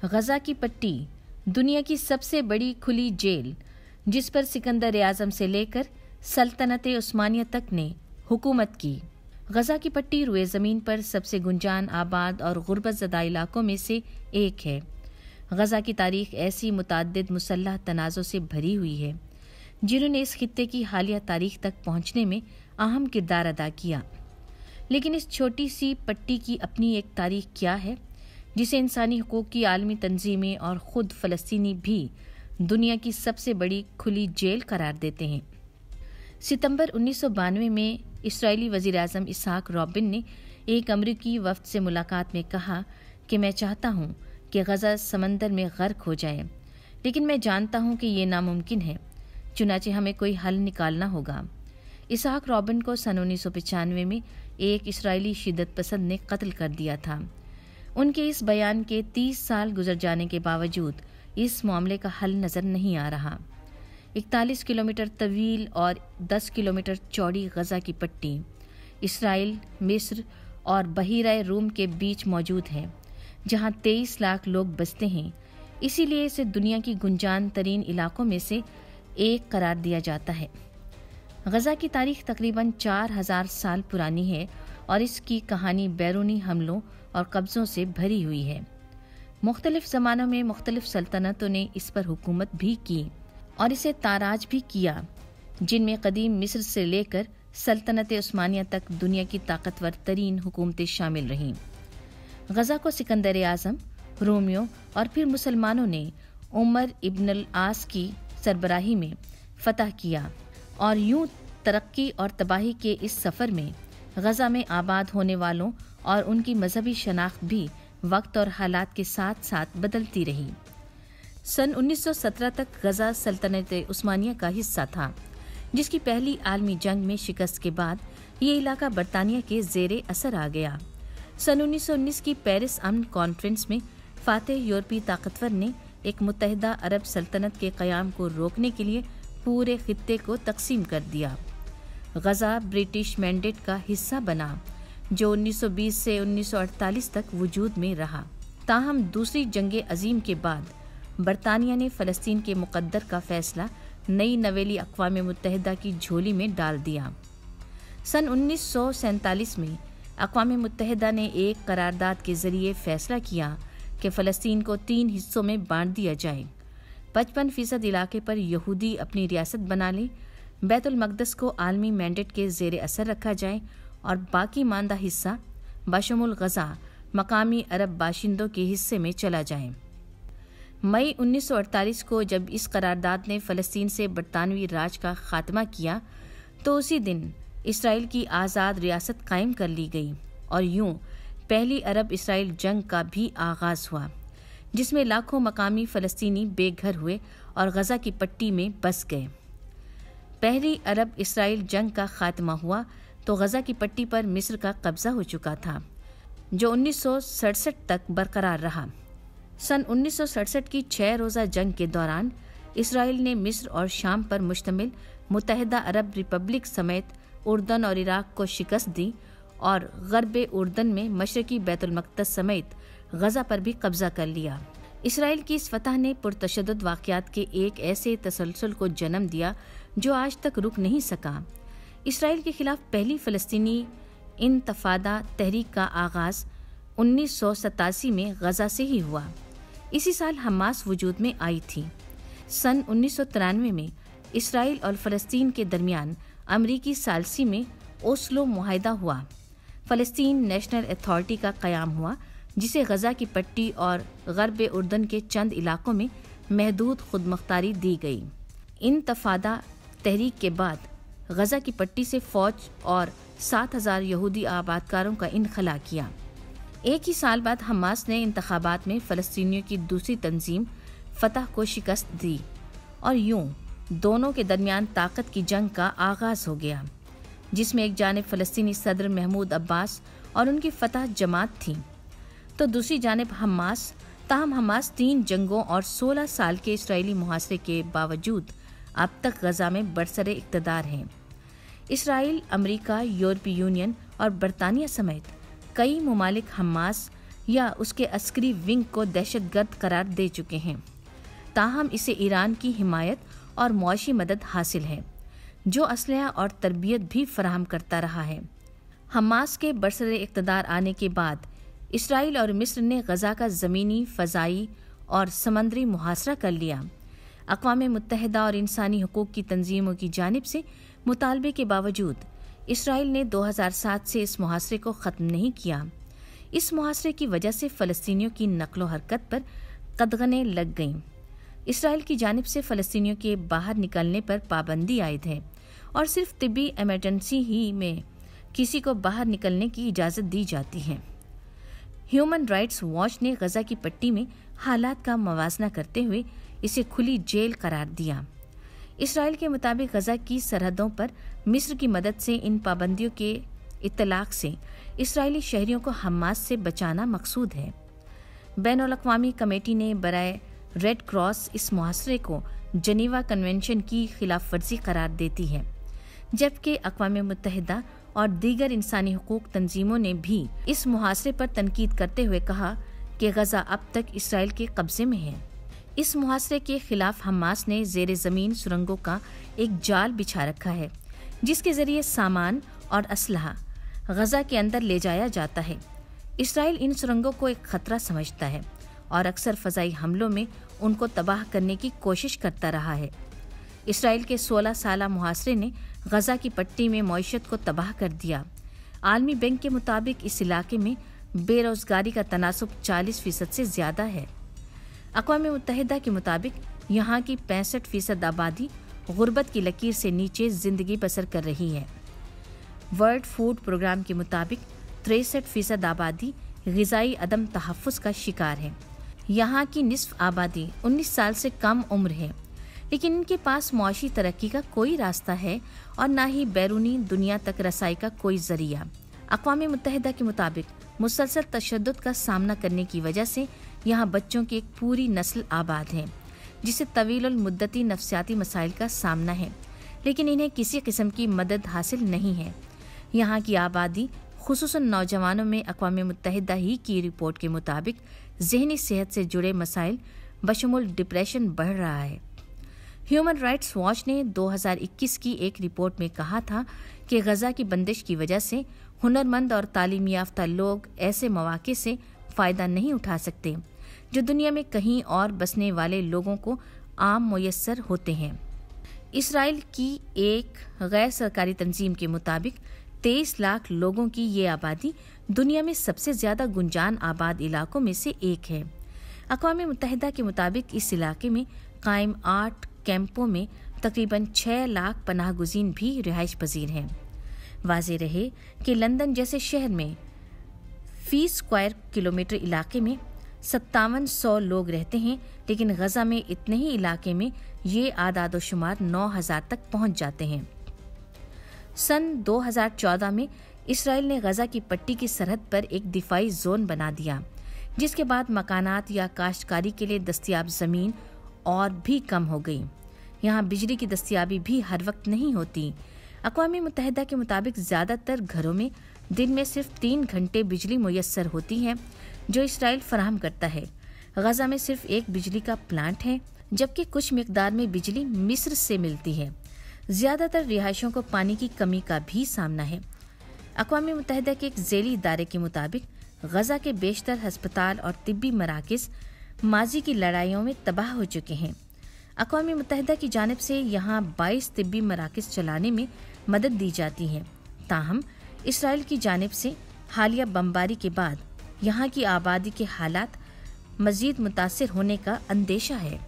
غزہ کی پٹی دنیا کی سب سے بڑی کھلی جیل جس پر سکندر اعظم سے لے کر سلطنت عثمانیہ تک نے حکومت کی۔ غزہ کی پٹی روئے زمین پر سب سے گنجان آباد اور غربت زدہ علاقوں میں سے ایک ہے۔ غزہ کی تاریخ ایسی متعدد مسلح تنازع سے بھری ہوئی ہے جنہوں نے اس خطے کی حالیہ تاریخ تک پہنچنے میں اہم کردار ادا کیا، لیکن اس چھوٹی سی پٹی کی اپنی ایک تاریخ کیا ہے جسے انسانی حقوق کی عالمی تنظیمیں اور خود فلسطینی بھی دنیا کی سب سے بڑی کھلی جیل قرار دیتے ہیں۔ ستمبر 1992 میں اسرائیلی وزیر اعظم اسحاق رابن نے ایک امریکی وفد سے ملاقات میں کہا کہ میں چاہتا ہوں کہ غزہ سمندر میں غرق ہو جائے، لیکن میں جانتا ہوں کہ یہ ناممکن ہے، چنانچہ ہمیں کوئی حل نکالنا ہوگا۔ اسحاق رابن کو سن 1995 میں ایک اسرائیلی شدت پسند نے قتل کر دیا تھا۔ ان کے اس بیان کے 30 سال گزر جانے کے باوجود اس معاملے کا حل نظر نہیں آ رہا۔ 41 کلومیٹر طویل اور 10 کلومیٹر چوڑی غزہ کی پٹی اسرائیل، مصر اور بحیرہ روم کے بیچ موجود ہے، جہاں 23 لاکھ لوگ بستے ہیں، اسی لیے اسے دنیا کی گنجان ترین علاقوں میں سے ایک قرار دیا جاتا ہے۔ غزہ کی تاریخ تقریباً 4000 سال پرانی ہے اور اس کی کہانی بیرونی حملوں اور قبضوں سے بھری ہوئی ہے۔ مختلف زمانوں میں مختلف سلطنتوں نے اس پر حکومت بھی کی اور اسے تاراج بھی کیا، جن میں قدیم مصر سے لے کر سلطنت عثمانیہ تک دنیا کی طاقتور ترین حکومتیں شامل رہیں۔ غزہ کو سکندر اعظم، رومیوں اور پھر مسلمانوں نے عمر ابن العاص کی سربراہی میں فتح کیا، اور یوں ترقی اور تباہی کے اس سفر میں غزہ میں آباد ہونے والوں اور ان کی مذہبی شناخت بھی وقت اور حالات کے ساتھ ساتھ بدلتی رہی۔ سن 1917 تک غزہ سلطنت عثمانیہ کا حصہ تھا، جس کی پہلی عالمی جنگ میں شکست کے بعد یہ علاقہ برطانیہ کے زیر اثر آ گیا۔ سن 1919 کی پیرس امن کانفرنس میں فاتح یورپی طاقتور نے ایک متحدہ عرب سلطنت کے قیام کو روکنے کے لیے پورے خطے کو تقسیم کر دیا۔ غزہ برٹش مینڈیٹ کا حصہ بنا، جو 1920 سے 1948 تک وجود میں رہا۔ تاہم دوسری جنگ عظیم کے بعد برطانیہ نے فلسطین کے مقدر کا فیصلہ نئی نویلی اقوام متحدہ کی جھولی میں ڈال دیا۔ سن 1947 میں اقوام متحدہ نے ایک قرارداد کے ذریعے فیصلہ کیا کہ فلسطین کو 3 حصوں میں بانٹ دیا جائے۔ 55% علاقے پر یہودی اپنی ریاست بنا لیں، بیت المقدس کو عالمی مینڈیٹ کے زیر اثر رکھا جائے اور باقی ماندہ حصہ بشمول غزہ مقامی عرب باشندوں کے حصے میں چلا جائے۔ مئی 1948 کو جب اس قرارداد نے فلسطین سے برطانوی راج کا خاتمہ کیا تو اسی دن اسرائیل کی آزاد ریاست قائم کر لی گئی، اور یوں پہلی عرب اسرائیل جنگ کا بھی آغاز ہوا، جس میں لاکھوں مقامی فلسطینی بے گھر ہوئے اور غزہ کی پٹی میں بس گئے۔ پہلی عرب اسرائیل جنگ کا خاتمہ ہوا تو غزہ کی پٹی پر مصر کا قبضہ ہو چکا تھا، جو 1967 تک برقرار رہا۔ سن 1967 کی 6 روزہ جنگ کے دوران اسرائیل نے مصر اور شام پر مشتمل متحدہ عرب ریپبلک سمیت اردن اور عراق کو شکست دی، اور غرب اردن میں مشرقی بیت المقدس سمیت غزہ پر بھی قبضہ کر لیا۔ اسرائیل کی اس فتح نے پرتشدد واقعات کے ایک ایسے تسلسل کو جنم دیا جو آج تک رک نہیں سکا۔ اسرائیل کے خلاف پہلی فلسطینی انتفاضہ تحریک کا آغاز 1987 میں غزہ سے ہی ہوا۔ اسی سال حماس وجود میں آئی تھی۔ سن 1993 میں اسرائیل اور فلسطین کے درمیان امریکی ثالثی میں اوسلو معاہدہ ہوا۔ فلسطین نیشنل اتھارٹی کا قیام ہوا، جسے غزہ کی پٹی اور غرب اردن کے چند علاقوں میں محدود خود مختاری دی گئی۔ انتفاضہ تحریک کے بعد غزہ کی پٹی سے فوج اور 7000 یہودی آبادکاروں کا انخلا کیا۔ ایک ہی سال بعد حماس نے انتخابات میں فلسطینیوں کی دوسری تنظیم فتح کو شکست دی، اور یوں دونوں کے درمیان طاقت کی جنگ کا آغاز ہو گیا، جس میں ایک جانب فلسطینی صدر محمود عباس اور ان کی فتح جماعت تھی، تو دوسری جانب حماس۔ تاہم حماس 3 جنگوں اور 16 سال کے اسرائیلی محاصرے کے باوجود اب تک غزہ میں برسر اقتدار ہیں۔ اسرائیل، امریکہ، یورپی یونین اور برطانیہ سمیت کئی ممالک حماس، या उसके अस्करी विंग को दहशतगर्द करार दे चुके हैं। ताहम इसे ईरान की हिमायत और मुआशी मदद हासिल है, जो असलहा और तरबियत भी फराहम करता रहा है। हमास के बरसरे इक़्तिदार आने के बाद इसराइल और मिस्र ने गजा का ज़मीनी, फ़ज़ाई और समंदरी मुहासरा कर लिया। अक़वाम मुत्तहिदा और इंसानी हकूक़ की तंजीमों की जानिब से मुतालबे के बावजूद इसराइल ने 2007 से इस मुहासरे को ख़त्म नहीं किया। इस मुहासरे की वजह से फ़लस्तीनियों की नक़्लो हरकत पर कदगनें लग गईं। इसराइल की जानिब से फ़लस्तीनियों के बाहर निकलने पर पाबंदी आयद है और सिर्फ तिब्बी इमरजेंसी ही में किसी को बाहर निकलने की इजाज़त दी जाती है। ह्यूमन राइट्स वॉच ने गजा की पट्टी में हालात का मवाजना करते हुए इसे खुली जेल करार दिया। इसराइल के मुताबिक गजा की सरहदों पर मिस्र की मदद से इन पाबंदियों के इत्तलाक से इसराइली शहरियों को हमास से बचाना मकसूद है। बैनुल अक़वामी कमेटी ने बराए रेड क्रॉस इस मुहासरे को जनीवा कन्वेंशन की खिलाफ वर्जी करार देती है, जबकि अक़वाम मुत्तहिदा और दीगर इंसानी हकूक़ तंजीमों ने भी इस मुहासरे पर तनकीद करते हुए कहा कि गजा अब तक इसराइल के कब्जे में है। इस मुहासरे के खिलाफ हमास ने ज़ेरे ज़मीन सुरंगों का एक जाल बिछा रखा है, जिसके ज़रिए सामान और असलहा गजा के अंदर ले जाया जाता है। इसराइल इन सुरंगों को एक खतरा समझता है और अक्सर फ़ज़ाई हमलों में उनको तबाह करने की कोशिश करता रहा है। इसराइल के 16 साला मुहासरे ने गजा की पट्टी में मईशत को तबाह कर दिया। आलमी बैंक के मुताबिक इस इलाके में बेरोजगारी का तनासुब 40% से ज़्यादा है। अक़वाम मुत्तहिदा के मुताबिक यहाँ की 65% आबादी गुर्बत की लकीर से नीचे ज़िंदगी बसर कर रही है। वर्ल्ड फूड प्रोग्राम के मुताबिक 63% आबादी ग़िज़ाई अदम तहफ़्फ़ुज़ का शिकार है। यहाँ की निस्फ आबादी 19 साल से कम उम्र है, लेकिन इनके पास मुआशी तरक्की का कोई रास्ता है और न ही बैरूनी दुनिया तक रसाई का कोई ज़रिया। अक़वाम मुत्तहिदा के मुताबिक मुसलसल तशद्दुद का सामना करने की वजह से यहाँ बच्चों की एक पूरी नस्ल आबाद है, जिसे तवील मुद्दती नफ्सियाती मसाइल का सामना है, लेकिन इन्हें किसी किस्म की मदद हासिल नहीं है। यहाँ की आबादी खुसूसन नौजवानों में अक़वाम मुत्तहिदा ही की रिपोर्ट के मुताबिक ज़हनी सेहत से जुड़े मसाइल बशमुल डिप्रेशन बढ़ रहा है। ह्यूमन राइट्स वॉच ने 2021 की एक रिपोर्ट में कहा था कि गजा की बंदिश की वजह से हुनरमंद और तालीम याफ्ता लोग ऐसे मौक़े से फ़ायदा नहीं उठा सकते जो दुनिया में कहीं और बसने वाले लोगों को आम मुयस्सर होते हैं। इसराइल की एक गैर सरकारी तंजीम के मुताबिक 23 लाख लोगों की ये आबादी दुनिया में सबसे ज़्यादा गुंजान आबाद इलाकों में से एक है। अक़वाम मुत्तहिदा के मुताबिक इस इलाके में कायम 8 कैंपों में तकरीबन 6 लाख पनाह गुज़ीन भी रिहाइश पजीर हैं। वाज़ेह रहे कि लंदन जैसे शहर में फ़ी स्क्वायर किलोमीटर इलाके में 5700 लोग रहते हैं, लेकिन गजा में इतने ही इलाके में ये आदाद शुमार 9000 तक पहुंच जाते हैं। सन 2014 में इसराइल ने गजा की पट्टी की सरहद पर एक दिफाई जोन बना दिया, जिसके बाद मकानात या काश्तकारी के लिए दस्तयाब ज़मीन और भी कम हो गई। यहाँ बिजली की दस्तयाबी भी हर वक्त नहीं होती। अक़वाम मुत्तहिदा के मुताबिक ज़्यादातर घरों में दिन में सिर्फ 3 घंटे बिजली मुयस्सर होती है, जो इसराइल फराहम करता है। गजा में सिर्फ एक बिजली का प्लांट है, जबकि कुछ मिकदार में बिजली मिस्र से मिलती है। ज़्यादातर रिहायशों को पानी की कमी का भी सामना है। अक़वाम मुत्तहिदा के एक ज़ेली इदारे के मुताबिक गजा के बेशतर हस्पताल और तिब्बी मराकिज़ माजी की लड़ाइयों में तबाह हो चुके हैं। अक़वाम मुत्तहिदा की जानिब से यहाँ 22 तिब्बी मराकिज़ चलाने में मदद दी जाती है। ताहम इसराइल की जानिब से हालिया बमबारी के बाद यहाँ की आबादी के हालात मज़ीद मुतासिर होने का अंदेशा है।